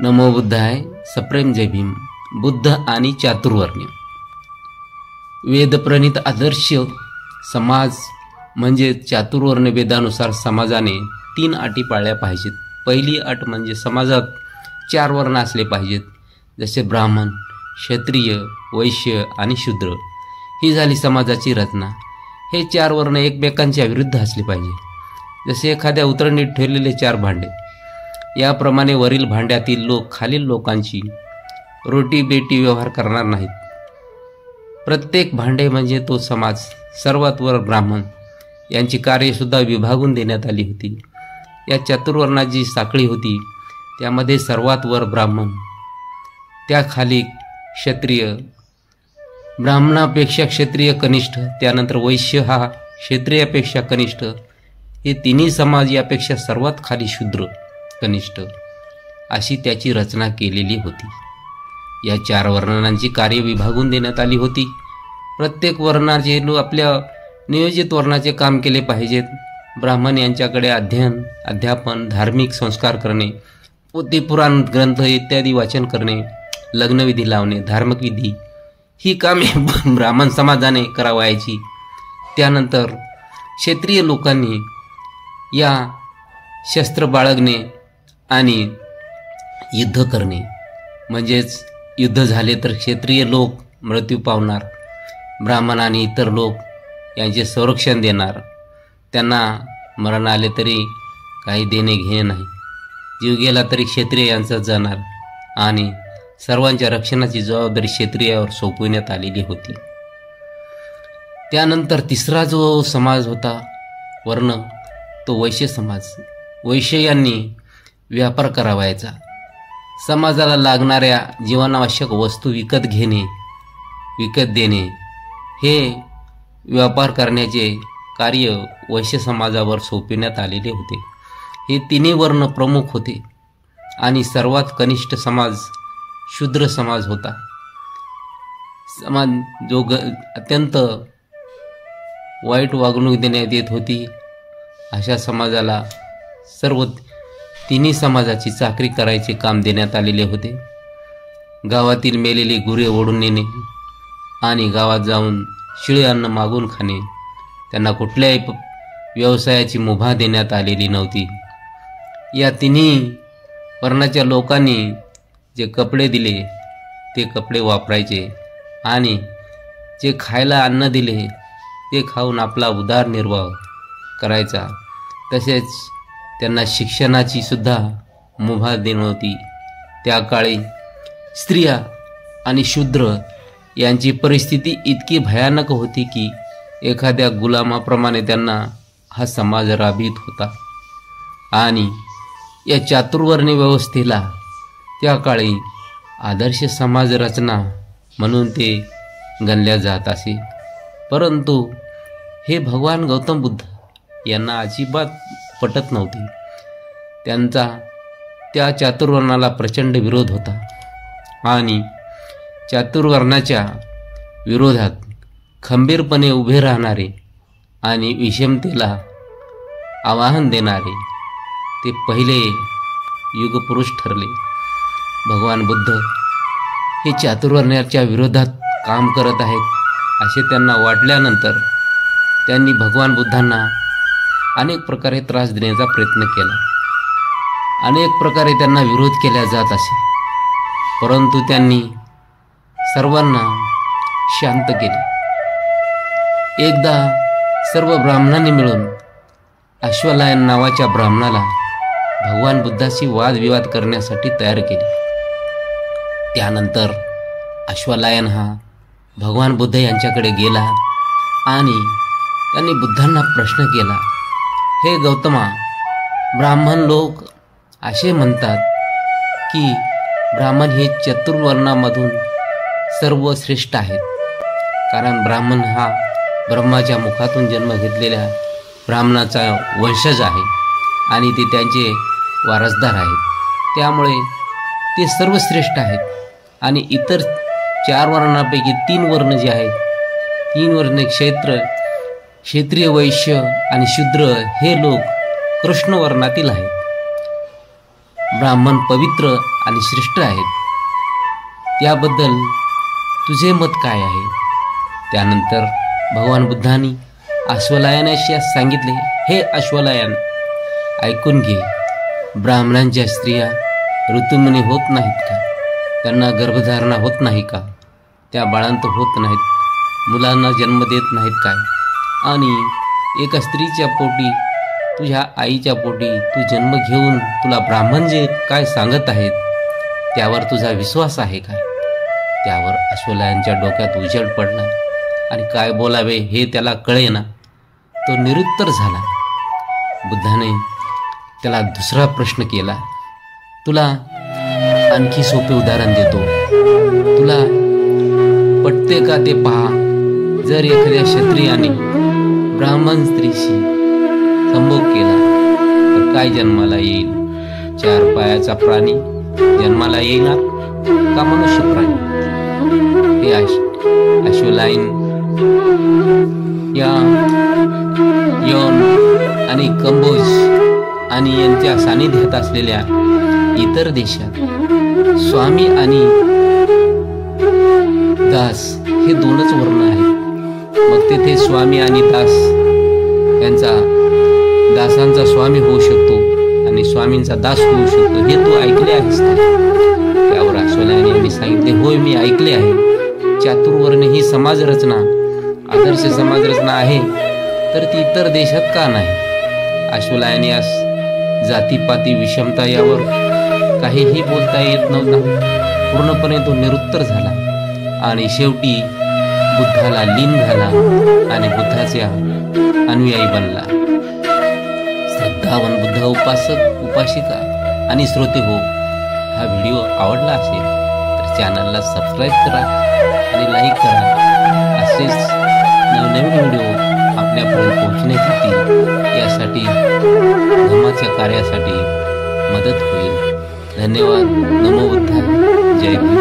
नमो बुद्धाय. सप्रेम जय भीम. बुद्ध आणि चातुर्वर्ण्य. वेदप्रणीत आदर्श समाज म्हणजे चातुर्वर्ण. वेदानुसार समाजाने 3 अटी पाळल्या पाहिजेत. पहिली अट म्हणजे समाजात 4 वर्ण असले पाहिजेत, जसे ब्राह्मण, क्षत्रिय, वैश्य आणि शूद्र. ही झाली समाजाची रचना. हे 4 वर्ण एकमेकांच्या विरुद्ध असले पाहिजे. जसे एखाद्या उतरणीत ठेवलेले 4 भांडे, याप्रमाणे वरील भांड्यातील लोक खालील लोकांची रोटी बेटी व्यवहार करणार नाहीत. प्रत्येक भांडे म्हणजे तो समाज. सर्वात वर ब्राह्मण यांची कार्यसुद्धा विभागून देण्यात आली होती. या चातुर्वर्णाची साखळी होती, त्यामध्ये सर्वात वर ब्राह्मण, त्याखाली क्षत्रिय, ब्राह्मणापेक्षा क्षत्रिय कनिष्ठ, त्यानंतर वैश्य हा क्षत्रियापेक्षा कनिष्ठ, हे तिन्ही समाज यापेक्षा सर्वात खाली शूद्र कनिष्ठ, अशी त्याची रचना केलेली होती. या 4 वर्णांची कार्य विभागून देण्यात आली होती. प्रत्येक वर्णाचे आपल्या नियोजित वर्णाचे काम केले पाहिजेत. ब्राह्मण यांच्याकडे अध्ययन, अध्यापन, धार्मिक संस्कार करणे, पोथी पुराण ग्रंथ इत्यादी वाचन करणे, लग्नविधी लावणे, धार्मिक विधी ही कामे ब्राह्मण समाजाने करावायची. त्यानंतर क्षत्रिय लोकांनी या शस्त्र बाळगणे आणि युद्ध करणे, म्हणजेच युद्ध झाले तर क्षत्रिय लोक मृत्यू पावणार, ब्राह्मण आणि इतर लोक यांचे संरक्षण देणार. त्यांना मरण आले तरी काही देणे घेणे नाही, जीव गेला तरी क्षत्रिय यांचा जाणार, आणि सर्वांच्या रक्षणाची जबाबदारी क्षत्रियावर सोपविण्यात आलेली होती. त्यानंतर तिसरा जो समाज होता वर्ण, तो वैश्य समाज. वैश्य यांनी व्यापार करावायचा. समाजाला लागणाऱ्या जीवनावश्यक वस्तू विकत घेणे, विकत देणे, हे व्यापार करण्याचे कार्य वैश्य समाजावर सोपविण्यात आलेले होते. हे तिन्ही वर्ण प्रमुख होते. आणि सर्वात कनिष्ठ समाज शूद्र समाज होता. समाज जो अत्यंत वाईट वागणूक देण्यात येत होती, अशा समाजाला सर्व तिन्ही समाजाची चाकरी करायचे काम देण्यात आलेले होते. गावातील मेलेली गुरे ओढून नेणे आणि गावात जाऊन शिळे अन्न मागून खाणे, त्यांना कुठल्याही व्यवसायाची मुभा देण्यात आलेली नव्हती. या तिन्ही वर्णाच्या लोकांनी जे कपडे दिले ते कपडे वापरायचे, आणि जे खायला अन्न दिले ते खाऊन आपला उदरनिर्वाह करायचा. तसेच त्यांना शिक्षणाची सुद्धा मुभा देणं होती. त्या काळी स्त्रिया आणि शूद्र यांची परिस्थिती इतकी भयानक होती की एखाद्या गुलामाप्रमाणे त्यांना हा समाज राबीत होता. आणि या चातुर्वर्णी व्यवस्थेला त्या काळी आदर्श समाज रचना म्हणून ते गणल्या जात असे. परंतु हे भगवान गौतम बुद्ध यांना अजिबात पटत नव्हते. त्यांचा त्या चातुर्वर्णाला प्रचंड विरोध होता, आणि चातुर्वर्णाच्या विरोधात खंबीरपणे उभे राहणारे आणि विषमतेला आवाहन देणारे ते पहिले युगपुरुष ठरले. भगवान बुद्ध हे चातुर्वर्ण्याच्या विरोधात काम करत आहेत असे त्यांना वाटल्यानंतर त्यांनी भगवान बुद्धांना अनेक प्रकारे त्रास देण्याचा प्रयत्न केला. अनेक प्रकारे त्यांना विरोध केला जात असे, परंतु त्यांनी सर्वांना शांत केले. एकदा सर्व ब्राह्मणांनी मिळून अश्वलायन नावाच्या ब्राह्मणाला भगवान बुद्धाशी वादविवाद करण्यासाठी तयार केले. त्यानंतर अश्वलायन हा भगवान बुद्ध यांच्याकडे गेला आणि त्यांनी बुद्धांना प्रश्न केला, हे गौतमा, ब्राह्मण लोक असे म्हणतात की ब्राह्मण हे चतुर्वर्णामधून सर्वश्रेष्ठ आहेत, कारण ब्राह्मण हा ब्रह्माच्या मुखातून जन्म घेतलेल्या ब्राह्मणाचा वंशज आहे आणि ते त्यांचे वारसदार आहेत. त्यामुळे ते सर्वश्रेष्ठ आहेत. आणि इतर 4 वर्णांपैकी 3 वर्ण जे आहेत, 3 वर्ण क्षत्रिय, वैश्य आणि शूद्र हे लोक कृष्ण वर्णातील आहेत. ब्राह्मण पवित्र आणि श्रेष्ठ आहेत, त्याबद्दल तुझे मत काय आहे? त्यानंतर भगवान बुद्धांनी अश्वलायनाशी सांगितले, हे अश्वलायन, ऐकून घे. ब्राह्मणांच्या स्त्रिया ऋतुमनी होत नाहीत का? त्यांना गर्भधारणा होत नाही का? त्या बाळांत होत नाहीत, मुलांना जन्म देत नाहीत काय? आणि एका स्त्रीच्या पोटी, तुझ्या आईच्या पोटी तू जन्म घेऊन तुला ब्राह्मण जे काय सांगत आहेत त्यावर तुझा विश्वास आहे काय? त्यावर अश्वलायनच्या डोक्यात उजेड पडला आणि काय बोलावे हे त्याला कळेना. तो निरुत्तर झाला. बुद्धाने त्याला दुसरा प्रश्न केला. तुला आणखी सोपे उदाहरण देतो, तुला पटते का ते पहा. जर एखाद्या क्षत्रियाने ब्राह्मण स्त्रीशी संभोग केला तर काय जन्माला येईल? 4 पायाचा प्राणी जन्माला येणार का मनुष्य प्राणी? हे अश्वलायन या यौन आणि कंबोज आणि यांच्या सानिध्यात असलेल्या इतर देशात स्वामी आणि दास हे 2च वर्ण आहेत. मग तेथे स्वामी आणि दास यांचा, दासांचा स्वामी होऊ शकतो आणि स्वामींचा दास होऊ शकतो, हे तू ऐकले आहेस का? त्यावर अश्वलायन यांनी सांगितले, होय मी ऐकले आहे. चातुर्वर्ण ही समाजरचना, आदर्श समाजरचना आहे, तर ती इतर देशात का नाही? अश्वलायन यास जातीपाती विषमता यावर काहीही बोलता येत नव्हता. पूर्णपणे तो निरुत्तर झाला आणि शेवटी बुद्धाला लीन झाला आणि बुद्धाचा अनुयायी बनला. श्रद्धावान बुद्ध उपासक, उपासिका आणि श्रोते हो, हा व्हिडिओ आवडला असेल तर चॅनलला सबस्क्राईब करा आणि लाईक करा. असेच नवनवीन व्हिडिओ आपल्यापर्यंत पोहोचण्यात येतील, यासाठी धर्माच्या कार्यासाठी मदत होईल. धन्यवाद. नमो बुद्धाय. जय भीम.